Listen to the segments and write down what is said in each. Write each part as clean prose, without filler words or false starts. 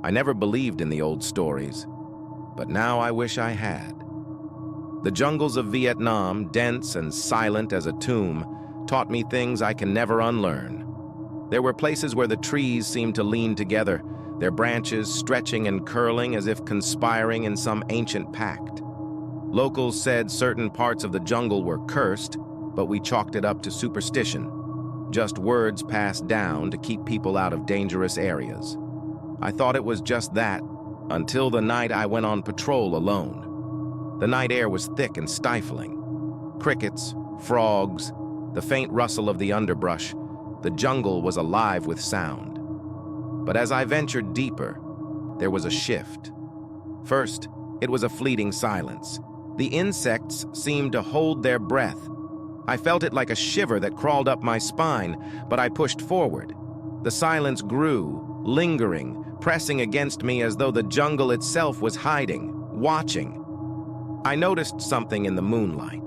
I never believed in the old stories, but now I wish I had. The jungles of Vietnam, dense and silent as a tomb, taught me things I can never unlearn. There were places where the trees seemed to lean together, their branches stretching and curling as if conspiring in some ancient pact. Locals said certain parts of the jungle were cursed, but we chalked it up to superstition, just words passed down to keep people out of dangerous areas. I thought it was just that, until the night I went on patrol alone. The night air was thick and stifling. Crickets, frogs, the faint rustle of the underbrush. The jungle was alive with sound. But as I ventured deeper, there was a shift. First, it was a fleeting silence. The insects seemed to hold their breath. I felt it like a shiver that crawled up my spine, but I pushed forward. The silence grew, lingering, pressing against me as though the jungle itself was hiding, watching. I noticed something in the moonlight.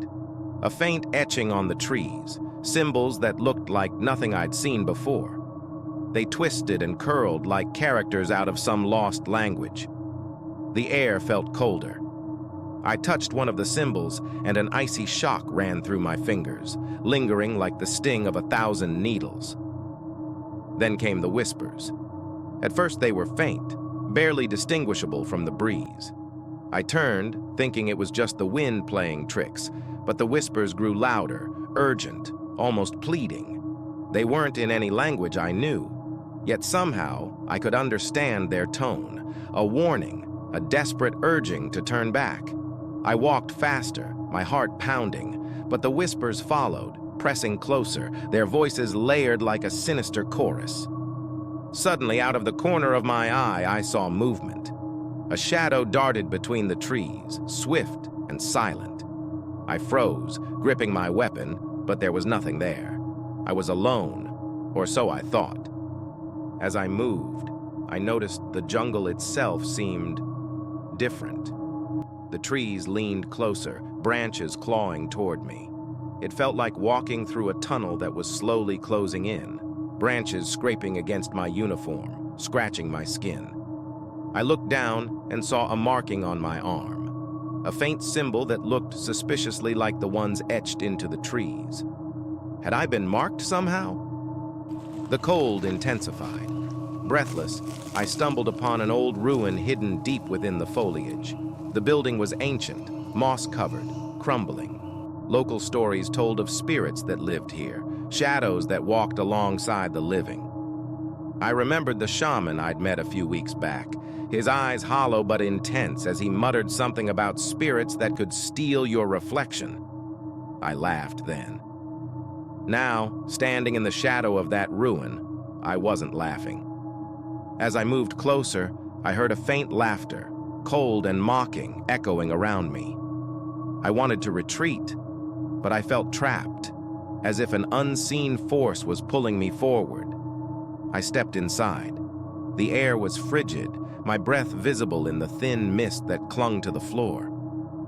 A faint etching on the trees, symbols that looked like nothing I'd seen before. They twisted and curled like characters out of some lost language. The air felt colder. I touched one of the symbols, and an icy shock ran through my fingers, lingering like the sting of 1,000 needles. Then came the whispers. At first they were faint, barely distinguishable from the breeze. I turned, thinking it was just the wind playing tricks, but the whispers grew louder, urgent, almost pleading. They weren't in any language I knew, yet somehow I could understand their tone, a warning, a desperate urging to turn back. I walked faster, my heart pounding, but the whispers followed, pressing closer, their voices layered like a sinister chorus. Suddenly, out of the corner of my eye, I saw movement. A shadow darted between the trees, swift and silent. I froze, gripping my weapon, but there was nothing there. I was alone, or so I thought. As I moved, I noticed the jungle itself seemed different. The trees leaned closer, branches clawing toward me. It felt like walking through a tunnel that was slowly closing in, branches scraping against my uniform, scratching my skin. I looked down and saw a marking on my arm, a faint symbol that looked suspiciously like the ones etched into the trees. Had I been marked somehow? The cold intensified. Breathless, I stumbled upon an old ruin hidden deep within the foliage. The building was ancient, moss-covered, crumbling. Local stories told of spirits that lived here, shadows that walked alongside the living. I remembered the shaman I'd met a few weeks back, his eyes hollow but intense as he muttered something about spirits that could steal your reflection. I laughed then. Now, standing in the shadow of that ruin, I wasn't laughing. As I moved closer, I heard a faint laughter, cold and mocking, echoing around me. I wanted to retreat, but I felt trapped, as if an unseen force was pulling me forward. I stepped inside. The air was frigid, my breath visible in the thin mist that clung to the floor.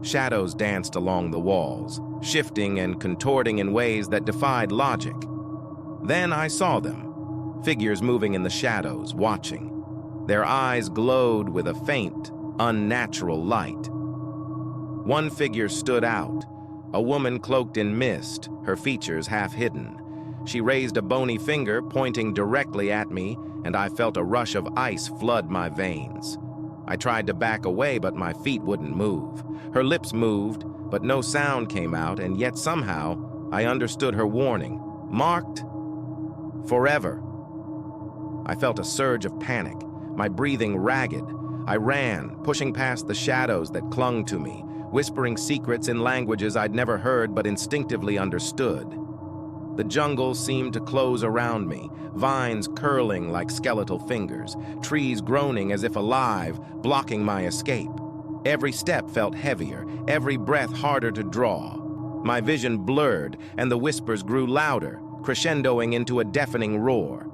Shadows danced along the walls, shifting and contorting in ways that defied logic. Then I saw them, figures moving in the shadows, watching. Their eyes glowed with a faint, unnatural light. One figure stood out, a woman cloaked in mist, her features half hidden. She raised a bony finger, pointing directly at me, and I felt a rush of ice flood my veins. I tried to back away, but my feet wouldn't move. Her lips moved, but no sound came out, and yet somehow I understood her warning. Marked forever. I felt a surge of panic, my breathing ragged. I ran, pushing past the shadows that clung to me, whispering secrets in languages I'd never heard but instinctively understood. The jungle seemed to close around me, vines curling like skeletal fingers, trees groaning as if alive, blocking my escape. Every step felt heavier, every breath harder to draw. My vision blurred, and the whispers grew louder, crescendoing into a deafening roar.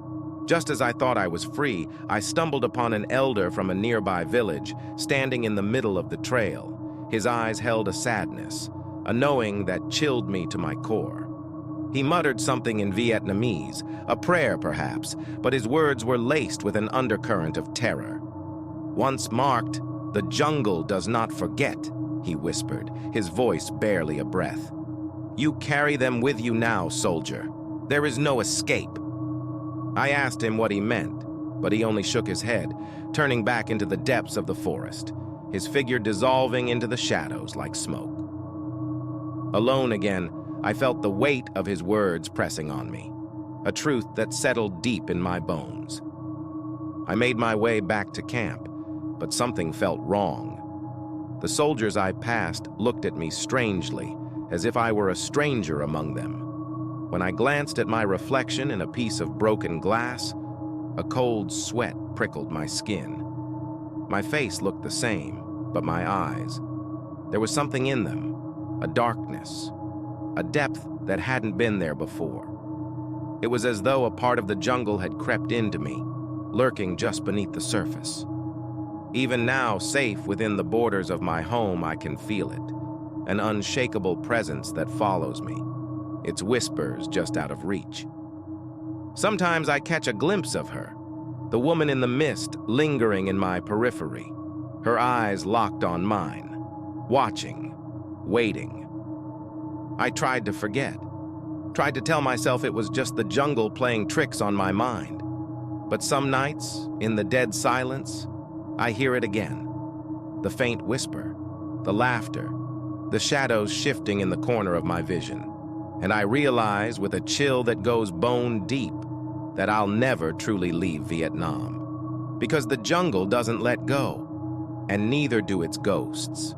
Just as I thought I was free, I stumbled upon an elder from a nearby village, standing in the middle of the trail. His eyes held a sadness, a knowing that chilled me to my core. He muttered something in Vietnamese, a prayer perhaps, but his words were laced with an undercurrent of terror. Once marked, the jungle does not forget, he whispered, his voice barely a breath. You carry them with you now, soldier. There is no escape. I asked him what he meant, but he only shook his head, turning back into the depths of the forest, his figure dissolving into the shadows like smoke. Alone again, I felt the weight of his words pressing on me, a truth that settled deep in my bones. I made my way back to camp, but something felt wrong. The soldiers I passed looked at me strangely, as if I were a stranger among them. When I glanced at my reflection in a piece of broken glass, a cold sweat prickled my skin. My face looked the same, but my eyes, there was something in them, a darkness, a depth that hadn't been there before. It was as though a part of the jungle had crept into me, lurking just beneath the surface. Even now, safe within the borders of my home, I can feel it, an unshakable presence that follows me, its whispers just out of reach. Sometimes I catch a glimpse of her, the woman in the mist lingering in my periphery, her eyes locked on mine, watching, waiting. I tried to forget, tried to tell myself it was just the jungle playing tricks on my mind. But some nights, in the dead silence, I hear it again. The faint whisper, the laughter, the shadows shifting in the corner of my vision. And I realize with a chill that goes bone deep that I'll never truly leave Vietnam. Because the jungle doesn't let go, and neither do its ghosts.